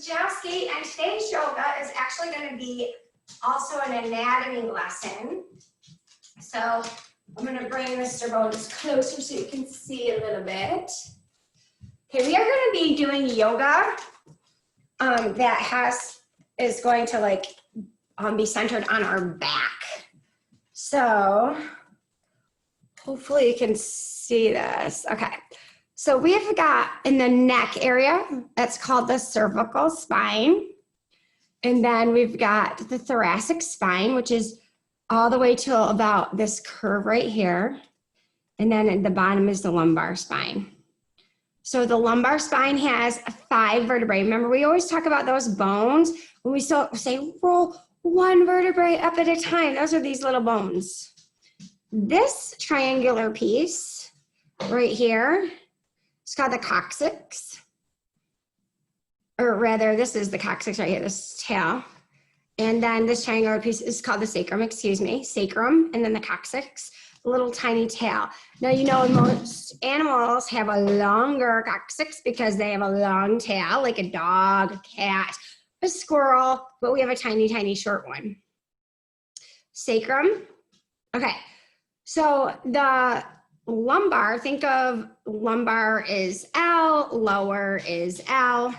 Jowski, and today's yoga is actually going to be also an anatomy lesson. So I'm going to bring Mr. Bones closer so you can see a little bit. Okay, we are going to be doing yoga that is going to be centered on our back. So hopefully you can see this. Okay. So we've got in the neck area, that's called the cervical spine. And then we've got the thoracic spine, which is all the way to about this curve right here. And then at the bottom is the lumbar spine. So the lumbar spine has 5 vertebrae. Remember, we always talk about those bones. When we say roll 1 vertebrae up at a time, those are these little bones. This triangular piece right here, it's called the coccyx, or rather, this is the coccyx right here, this tail. And then this triangular piece is called the sacrum, sacrum, and then the coccyx, the little tiny tail. Now, you know, most animals have a longer coccyx because they have a long tail, like a dog, a cat, a squirrel, but we have a tiny, tiny short one. Sacrum, okay. So the lumbar, think of lumbar is L, lower is L.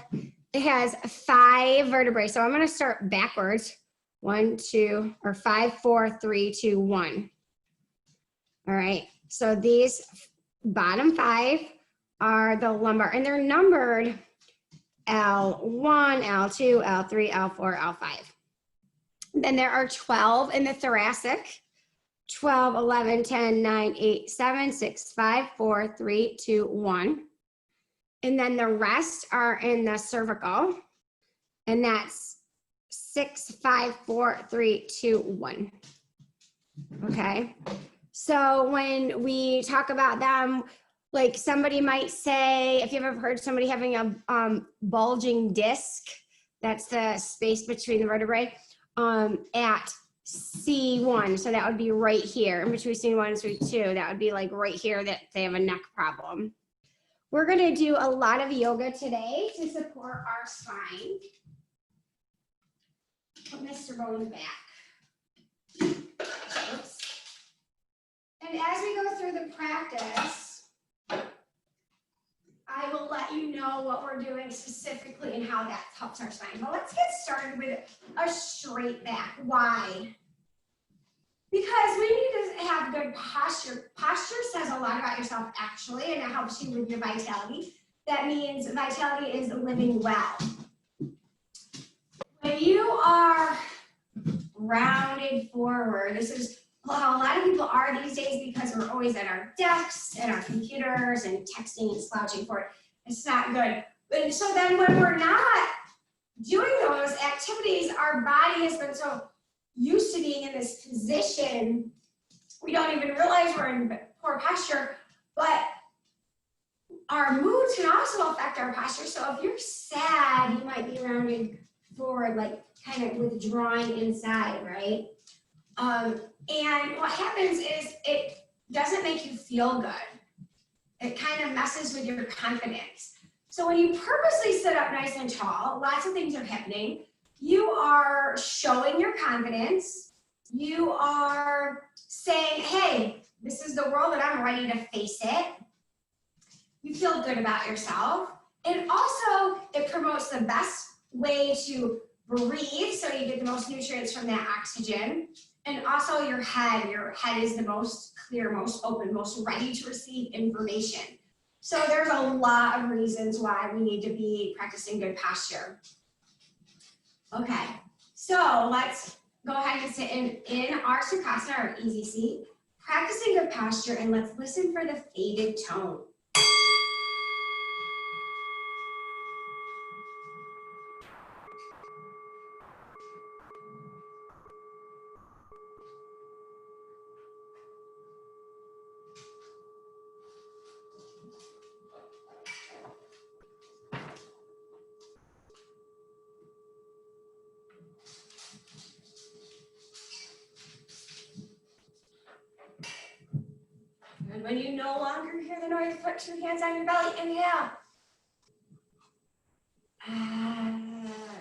It has 5 vertebrae. So I'm going to start backwards. 1, 2, or 5, 4, 3, 2, 1. All right. So these bottom 5 are the lumbar, and they're numbered L1, L2, L3, L4, L5. Then there are 12 in the thoracic. 12, 11, 10, 9, 8, 7, 6, 5, 4, 3, 2, 1. And then the rest are in the cervical. And that's 6, 5, 4, 3, 2, 1. Okay. So when we talk about them, like somebody might say, if you've ever heard somebody having a bulging disc, that's the space between the vertebrae, at C1, so that would be right here, in between C1 and C2, that would be like right here that they have a neck problem. We're gonna do a lot of yoga today to support our spine. Put Mr. Bones back. Oops. And as we go through the practice, I will let you know what we're doing specifically and how that helps our spine. But let's get started with a straight back. Why? Because we need to have good posture. Posture says a lot about yourself, actually, and it helps you with your vitality. That means vitality is living well. When you are rounded forward, this is how a lot of people are these days because we're always at our desks and our computers and texting and slouching forward. It's not good. And so then when we're not doing those activities, our body has been so used to being in this position, we don't even realize we're in poor posture, but our moods can also affect our posture. So if you're sad, you might be rounded forward, like kind of withdrawing inside, right? And what happens is it doesn't make you feel good. It kind of messes with your confidence. So when you purposely sit up nice and tall, lots of things are happening. You are showing your confidence. You are saying, hey, this is the world and I'm ready to face it. You feel good about yourself. And also, it promotes the best way to breathe, so you get the most nutrients from that oxygen. And also your head is the most clear, most open, most ready to receive information. So there's a lot of reasons why we need to be practicing good posture. Okay, so let's go ahead and sit in our Sukhasana, our easy seat, practicing good posture, and let's listen for the faded tone. And when you no longer hear the noise, put 2 hands on your belly, inhale.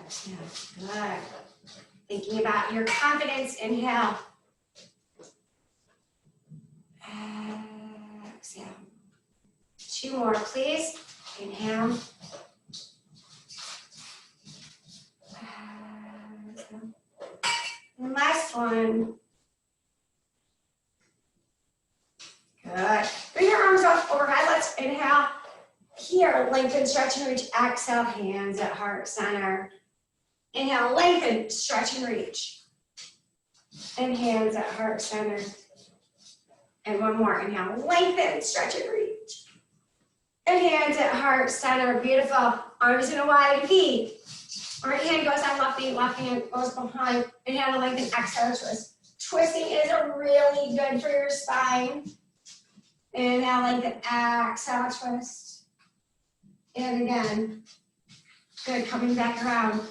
Exhale, good. Thinking about your confidence, inhale. Exhale. 2 more, please. Inhale. And last one. Good. Bring your arms up overhead. Let's inhale. Here, lengthen, stretch, and reach. Exhale, hands at heart center. Inhale, lengthen, stretch, and reach. And hands at heart center. And one more. Inhale, lengthen, stretch, and reach. And hands at heart center. Beautiful. Arms in a wide V. Right hand goes on left knee, left hand goes behind. Inhale, lengthen, exhale, twist. Twisting is really good for your spine. Inhale, lengthen, exhale, twist. And again. Good, coming back around.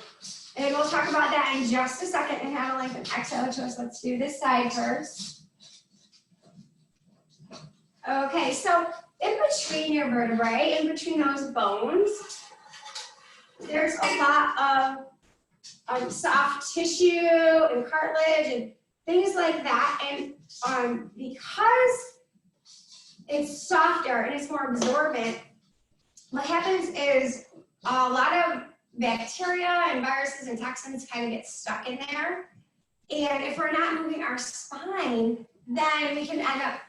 And we'll talk about that in just a second. Inhale, lengthen, exhale, twist. Let's do this side first. Okay, so in between your vertebrae, in between those bones, there's a lot of soft tissue and cartilage and things like that. And because it's softer and it's more absorbent, what happens is a lot of bacteria and viruses and toxins kind of get stuck in there. And if we're not moving our spine, then we can end up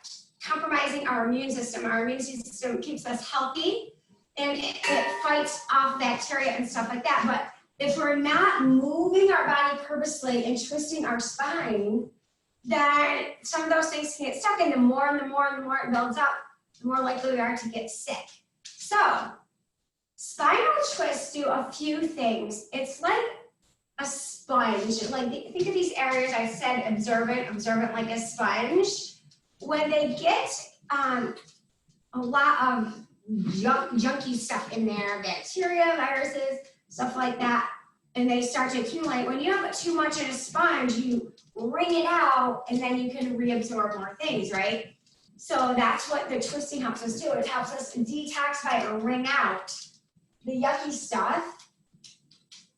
compromising our immune system. Our immune system keeps us healthy and it fights off bacteria and stuff like that. But if we're not moving our body purposely and twisting our spine, then some of those things can get stuck, and the more it builds up, the more likely we are to get sick. So spinal twists do a few things. It's like a sponge. Like, think of these areas I said, observant like a sponge. When they get a lot of junky stuff in there, bacteria, viruses, stuff like that, and they start to accumulate. When you have too much in a sponge, you wring it out, and then you can reabsorb more things, right? So that's what the twisting helps us do. It helps us detoxify or wring out the yucky stuff.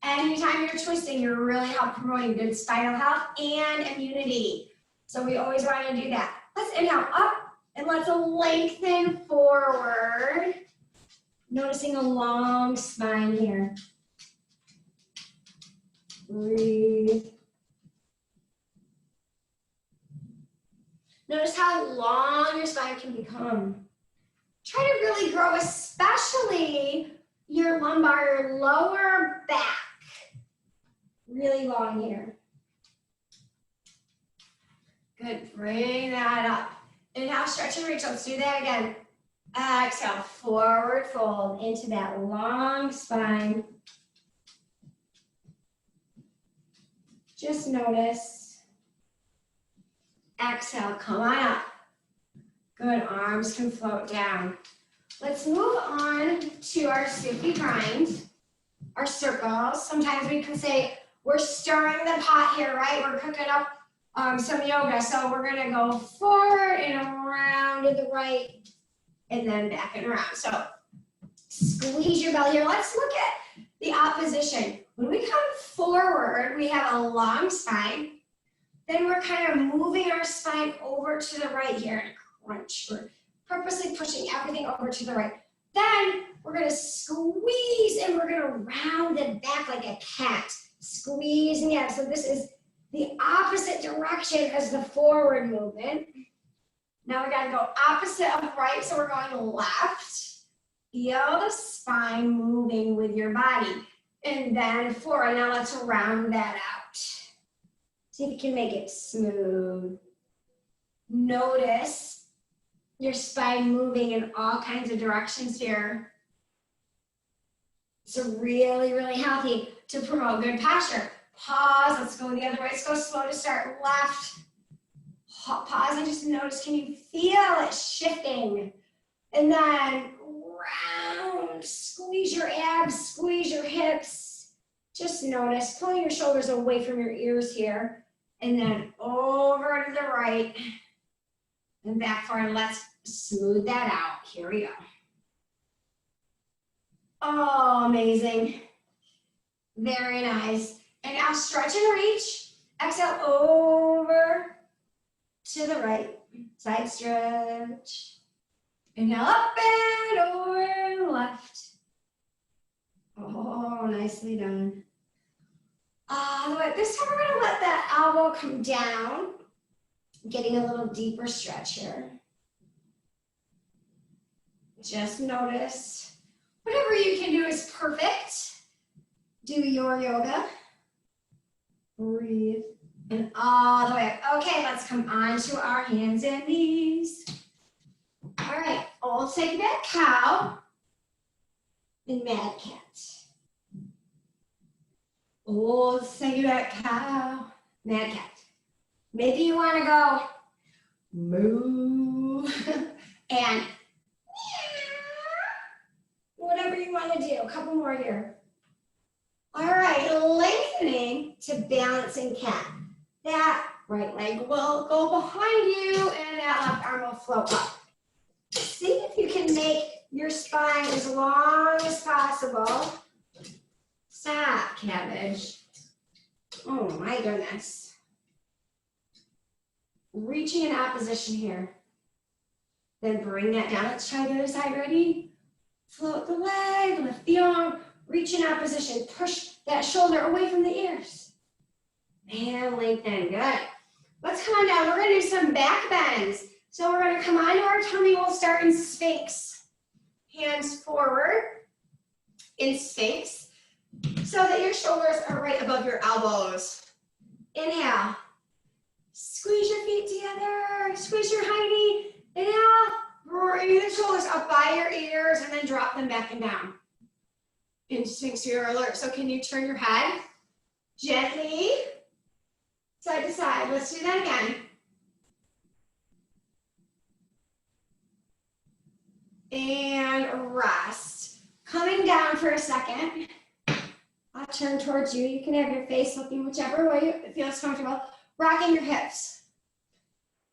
Anytime you're twisting, you're really help promoting good spinal health and immunity. So we always want to do that. Let's inhale up and let's lengthen forward. Noticing a long spine here. Breathe. Notice how long your spine can become. Try to really grow, especially your lumbar, your lower back. Really long here. Good, bring that up. Inhale, stretch and reach. Let's do that again. Exhale, forward fold into that long spine. Just notice. Exhale, come on up. Good, arms can float down. Let's move on to our stiffy grind, our circles. Sometimes we can say, we're stirring the pot here, right? We're cooking up some yoga. So we're gonna go forward and around to the right, and then back and around. So squeeze your belly here. Let's look at the opposition. When we come forward, we have a long spine. Then we're kind of moving our spine over to the right here in a crunch. We're purposely pushing everything over to the right. Then we're gonna squeeze and we're gonna round it back like a cat. Squeeze and yeah, so this is the opposite direction as the forward movement. Now we gotta go opposite of right, so we're going left. Feel the spine moving with your body. And then forward. Now let's round that out. See if you can make it smooth. Notice your spine moving in all kinds of directions here. So really, really healthy to promote good posture. Pause, let's go the other way. Let's go slow to start. Left, pause and just notice, can you feel it shifting? And then round, squeeze your abs, squeeze your hips. Just notice, pulling your shoulders away from your ears here. And then over to the right and back forward. Let's smooth that out. Here we go. Oh, amazing. Very nice. And now stretch and reach. Exhale over to the right. Side stretch. Inhale up and over left. Oh, nicely done. This time we're going to let that elbow come down. Getting a little deeper stretch here. Just notice. Whatever you can do is perfect. Do your yoga. Breathe. And all the way up. Okay, let's come onto our hands and knees. All right, old side back cow and mad cat. Old side back cow, mad cat. Maybe you want to go moo and whatever you want to do. A couple more here. All right, lengthening to balancing cat. That right leg will go behind you and that left arm will float up. See if you can make your spine as long as possible. Stop, cabbage. Oh my goodness. Reaching in opposition here. Then bring that down. Let's try the other side. Ready? Float the leg, lift the arm, reach in opposition. Push that shoulder away from the ears. And lengthen. Good. Let's come on down. We're going to do some back bends. So we're going to come onto our tummy. We'll start in Sphinx. Hands forward in Sphinx so that your shoulders are right above your elbows. Inhale. Squeeze your feet together. Squeeze your high knee. Inhale. Bring the shoulders up by your ears and then drop them back and down. Into Sphinx, so you're alert. So can you turn your head gently side to side? Let's do that again. And rest. Coming down for a second. I'll turn towards you. You can have your face looking whichever way it feels comfortable. Rocking your hips.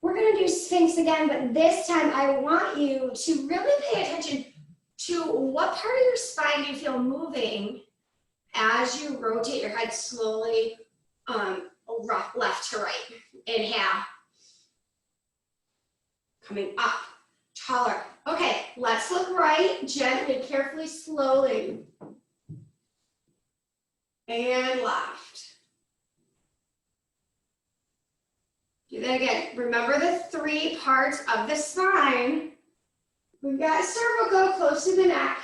We're going to do Sphinx again, but this time I want you to really pay attention to what part of your spine you feel moving as you rotate your head slowly left to right. Inhale. Coming up, taller. Okay, let's look right, gently, carefully, slowly. And left. Do that again. Remember the three parts of the spine. We've got cervical close to the neck.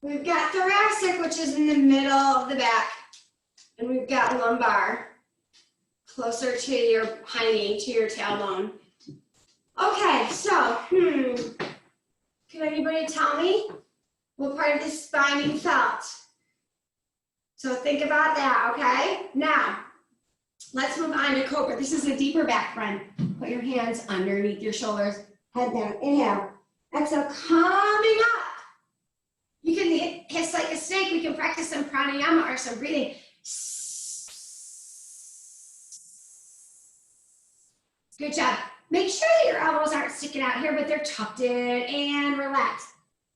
We've got thoracic, which is in the middle of the back. And we've got lumbar, closer to your hiney, to your tailbone. Okay, so, can anybody tell me what part of the spine you felt? So think about that, okay? Now, let's move on to Cobra. This is a deeper back bend. Put your hands underneath your shoulders, head down, inhale. Exhale, coming up. You can hiss like a snake. We can practice some pranayama or some breathing. Good job. Make sure that your elbows aren't sticking out here, but they're tucked in and relaxed.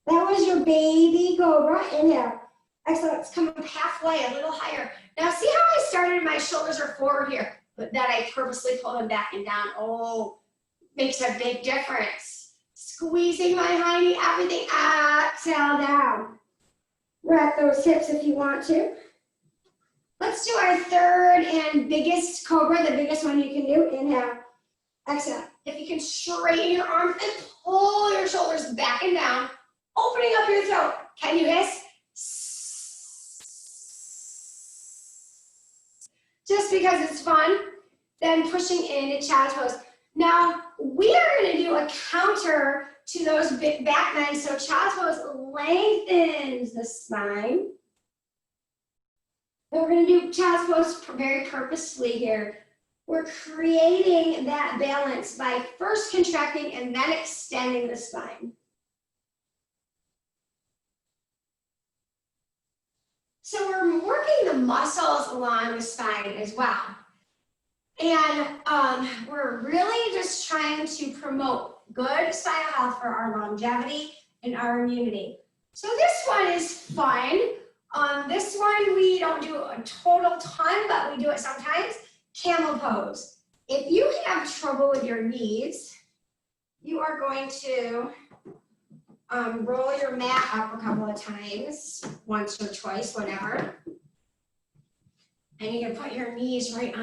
That was your baby cobra. Inhale. Exhale, let's come up halfway, a little higher. Now see how I started, my shoulders are forward here, but then I purposely pull them back and down. Oh, makes a big difference. Squeezing my hiney, everything, exhale down. Wrap those hips if you want to. Let's do our third and biggest cobra, the biggest one you can do. Inhale, exhale. If you can straighten your arms and pull your shoulders back and down, opening up your throat. Can you hiss? Just because it's fun, then pushing into child's pose. Now, we are going to do a counter to those big back bends. So child's pose lengthens the spine. And we're going to do child's pose very purposefully here. We're creating that balance by first contracting and then extending the spine. So we're working the muscles along the spine as well. And we're really just trying to promote good spinal health for our longevity and our immunity. So this one is fun. This one we don't do a total ton, but we do it sometimes. Camel pose. If you have trouble with your knees, you are going to roll your mat up a couple of times, once or twice, whatever. And you can put your knees right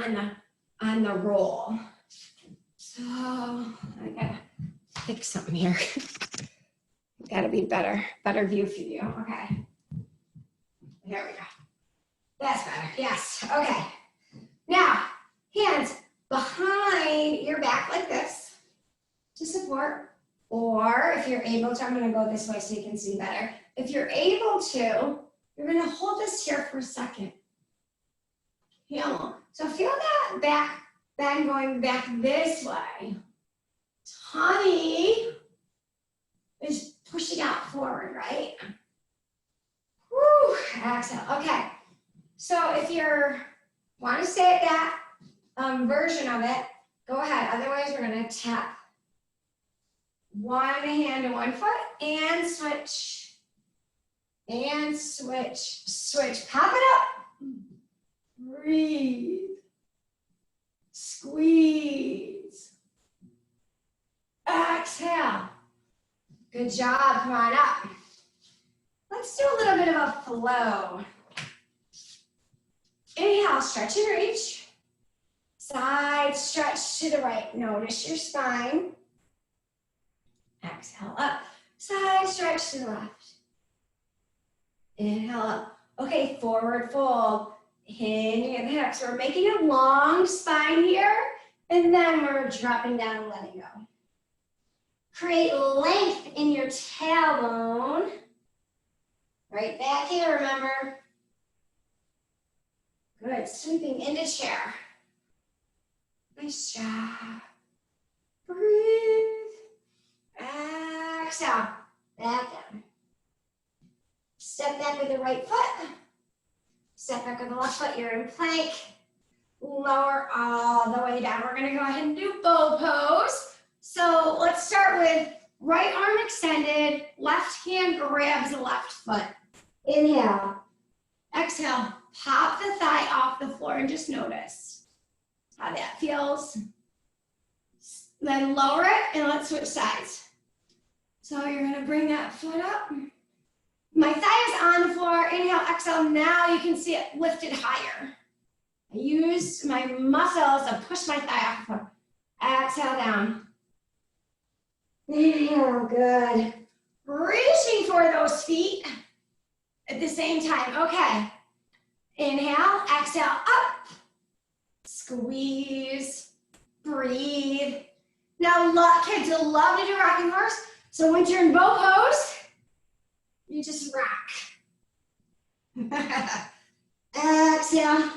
on the roll. So I gotta fix something here. Gotta be better view for you. Okay. There we go. That's better. Yes. Okay. Now, hands behind your back like this to support. Or if you're able to, I'm going to go this way so you can see better. If you're able to, you're going to hold this here for a second. So feel that back bend going back this way. Tummy is pushing out forward, right? Woo, exhale. Okay. So if you want to stay at that version of it, go ahead. Otherwise, we're going to tap one hand to one foot and switch. And switch, switch. Pop it up. Breathe. Squeeze. Exhale. Good job. Come on up. Let's do a little bit of a flow. Inhale, stretch and reach. Side stretch to the right. Notice your spine. Exhale up. Side stretch to the left. Inhale up. Okay, forward fold. Hinging at the hips. We're making a long spine here, and then we're dropping down and letting go. Create length in your tailbone. Right back here, remember. Good, sweeping into chair. Nice job. Breathe. Exhale, back down. Step back with the right foot. Step back with the left foot, you're in plank. Lower all the way down. We're gonna go ahead and do bow pose. So let's start with right arm extended, left hand grabs the left foot. Inhale. Exhale, pop the thigh off the floor and just notice how that feels. Then lower it and let's switch sides. So you're gonna bring that foot up. My thigh is on the floor. Inhale, exhale. Now you can see it lifted higher. I use my muscles to push my thigh off the floor. Exhale down. Inhale, good. Reaching for those feet at the same time. Okay. Inhale, exhale, up. Squeeze, breathe. Now, kids love to do rocking horse. So once you're in bow pose, you just rock. Exhale,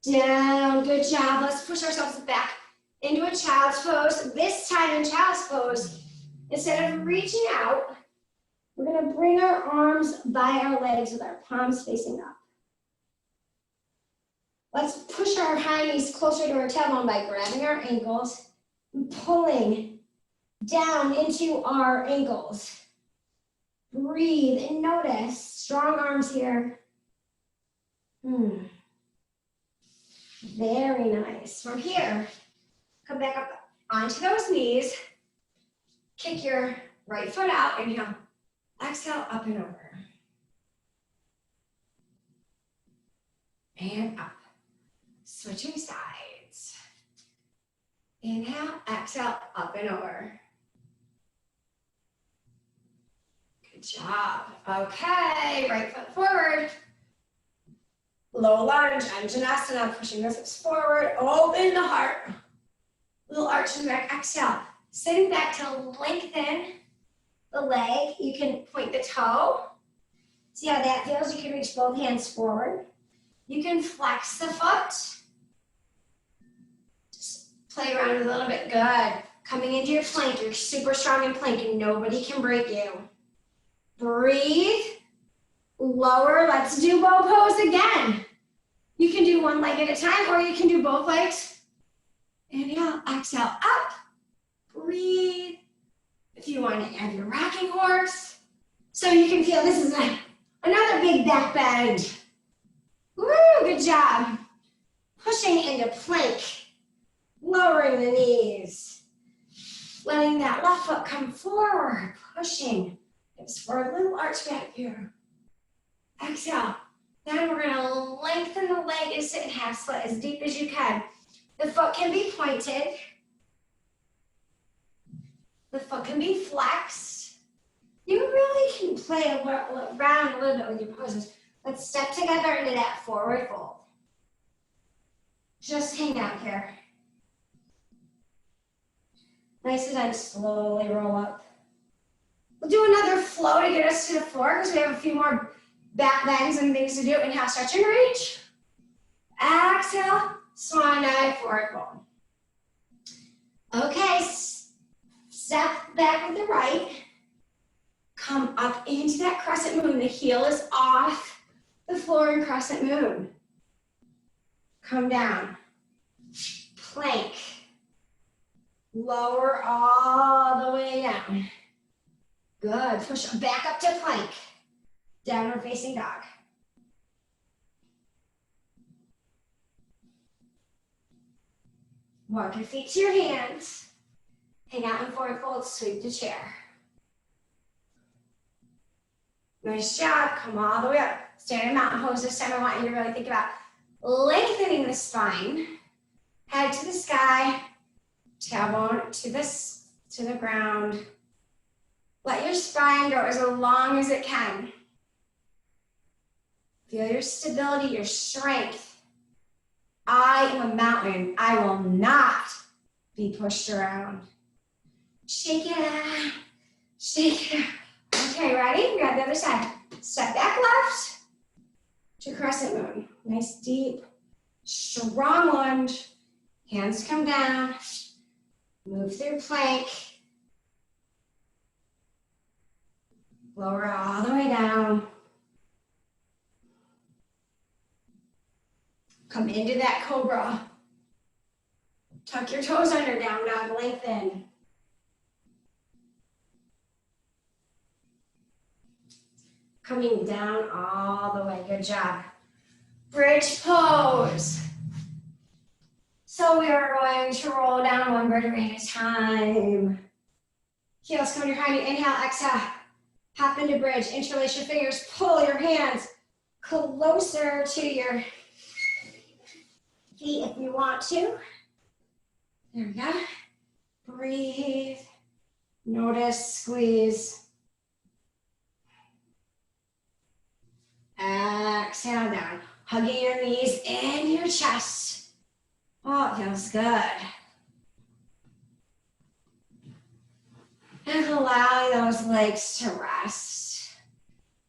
down, good job. Let's push ourselves back into a child's pose. This time in child's pose, instead of reaching out, we're gonna bring our arms by our legs with our palms facing up. Let's push our high knees closer to our tailbone by grabbing our ankles and pulling down into our ankles. Breathe and notice, strong arms here. Very nice. From here, come back up onto those knees. Kick your right foot out. Inhale, exhale, up and over. And up. Switching sides. Inhale, exhale, up and over. Good job. Okay, right foot forward. Low lunge, Anjanasana, pushing the hips forward, open the heart. Little arch in the back, exhale. Sitting back to lengthen the leg. You can point the toe. See how that feels? You can reach both hands forward. You can flex the foot. Just play around a little bit, good. Coming into your plank, you're super strong in plank and nobody can break you. Breathe, lower, let's do bow pose again. You can do one leg at a time or you can do both legs. Inhale, exhale, up, breathe. If you want to add your rocking horse. So you can feel this is Another big back bend. Woo, good job. Pushing into plank, lowering the knees, letting that left foot come forward, pushing. Hips forward, little arch back here. Exhale. Then we're gonna lengthen the leg and sit in half split as deep as you can. The foot can be pointed. The foot can be flexed. You really can play around a little bit with your poses. Let's step together into that forward fold. Just hang out here. Nice and then slowly roll up. We'll do another flow to get us to the floor because we have a few more back bends and things to do. Inhale, stretch and reach. Exhale, swan dive, forward fold. Okay, step back with the right. Come up into that crescent moon. The heel is off the floor in crescent moon. Come down. Plank. Lower all the way down. Good. Push back up to plank. Downward facing dog. Walk your feet to your hands. Hang out in forward fold, sweep to chair. Nice job. Come all the way up. Standing mountain pose. This time I want you to really think about lengthening the spine. Head to the sky. Tailbone to the ground. Let your spine go as long as it can. Feel your stability, your strength. I am a mountain. I will not be pushed around. Shake it out. Shake it out. Okay, ready? We got the other side. Step back left to crescent moon. Nice, deep, strong lunge. Hands come down. Move through plank. Lower all the way down. Come into that cobra. Tuck your toes under, down dog, lengthen. Coming down all the way, good job. Bridge pose. So we are going to roll down one vertebrae at a time. Heels come behind you, inhale, exhale. Hop into bridge, interlace your fingers, pull your hands closer to your feet if you want to. There we go. Breathe, notice, squeeze. Exhale down, hugging your knees and your chest. Oh, it feels good. And allowing those legs to rest.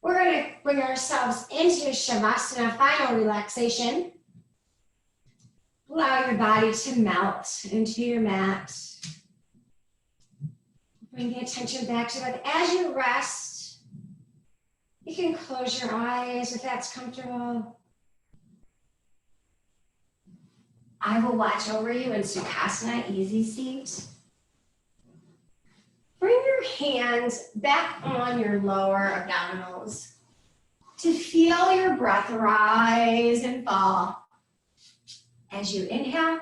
We're going to bring ourselves into Shavasana, final relaxation. Allow your body to melt into your mat. Bring the attention back to it. As you rest, you can close your eyes if that's comfortable. I will watch over you in Sukhasana, easy seat. Bring your hands back on your lower abdominals to feel your breath rise and fall. As you inhale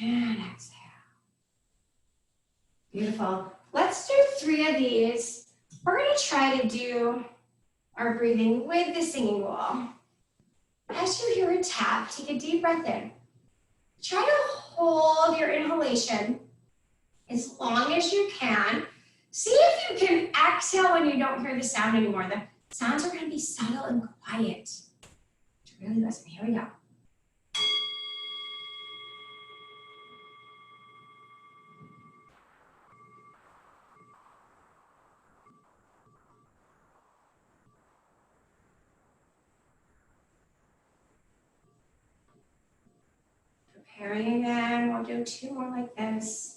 and exhale. Beautiful. Let's do 3 of these. We're going to try to do our breathing with the singing bowl. As you hear a tap, take a deep breath in. Try to hold your inhalation as long as you can. See if you can exhale when you don't hear the sound anymore. The sounds are going to be subtle and quiet. Really listen. Here we go. Preparing again. We'll do 2 more like this.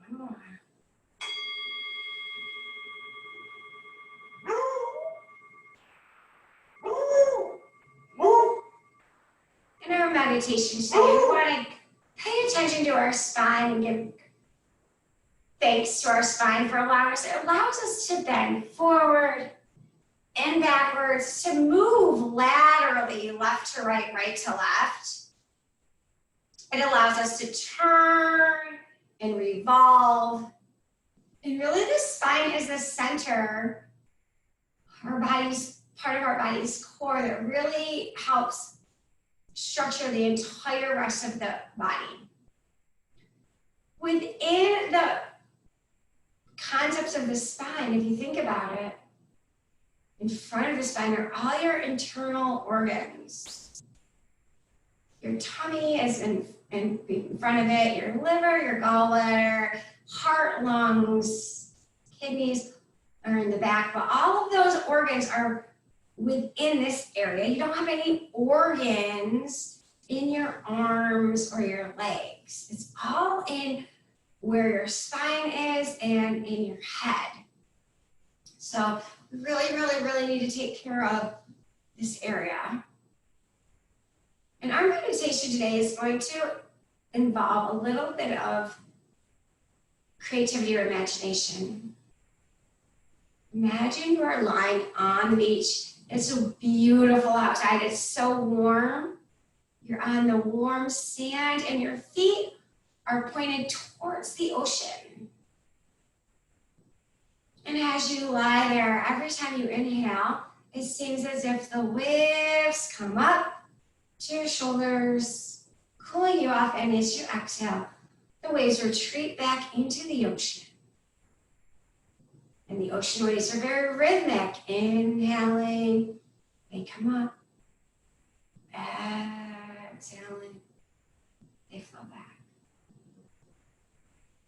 One more. meditation today. We want to pay attention to our spine and give thanks to our spine for allowing us. It allows us to bend forward and backwards, to move laterally, left to right, right to left. It allows us to turn and revolve. And really the spine is the center, our body's, part of our body's core that really helps structure the entire rest of the body. Within the concepts of the spine, if you think about it, in front of the spine are all your internal organs. Your tummy is in front of it, your liver, your gallbladder, heart, lungs, kidneys are in the back, but all of those organs are within this area. You don't have any organs in your arms or your legs. It's all in where your spine is and in your head. So we really, really, really need to take care of this area. And our meditation today is going to involve a little bit of creativity or imagination. Imagine you are lying on the beach. It's so beautiful outside. It's so warm. You're on the warm sand and your feet are pointed towards the ocean. And as you lie there, every time you inhale, it seems as if the waves come up to your shoulders, cooling you off, and as you exhale, the waves retreat back into the ocean. And the ocean waves are very rhythmic. Inhaling, they come up. Exhaling, they flow back.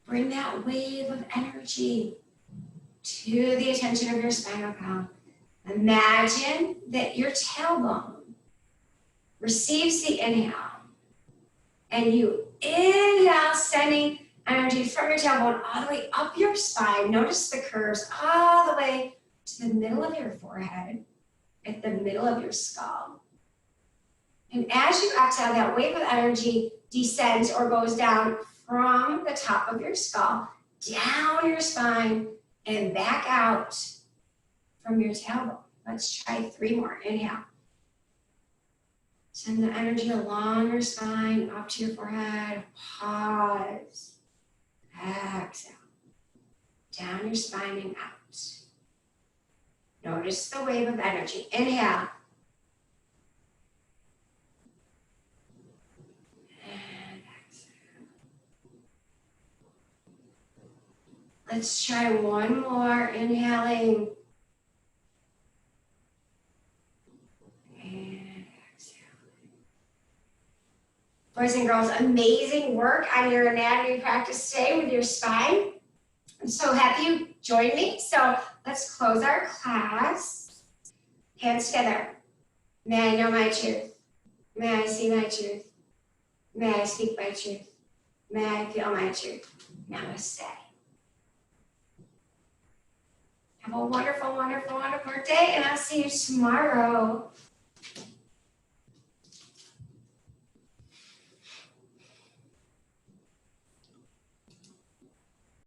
Bring that wave of energy to the attention of your spinal column. Imagine that your tailbone receives the inhale, and you inhale, sending energy from your tailbone all the way up your spine. Notice the curves all the way to the middle of your forehead, at the middle of your skull. And as you exhale, that wave of energy descends or goes down from the top of your skull, down your spine, and back out from your tailbone. Let's try 3 more. Inhale. Send the energy along your spine, up to your forehead. Pause. Exhale. Down your spine and out. Notice the wave of energy. Inhale. And exhale. Let's try 1 more. Inhaling. Boys and girls, amazing work on your anatomy practice today with your spine. I'm so happy you joined me. So let's close our class. Hands together. May I know my truth. May I see my truth. May I speak my truth. May I feel my truth. Namaste. Have a wonderful, wonderful, wonderful day, and I'll see you tomorrow.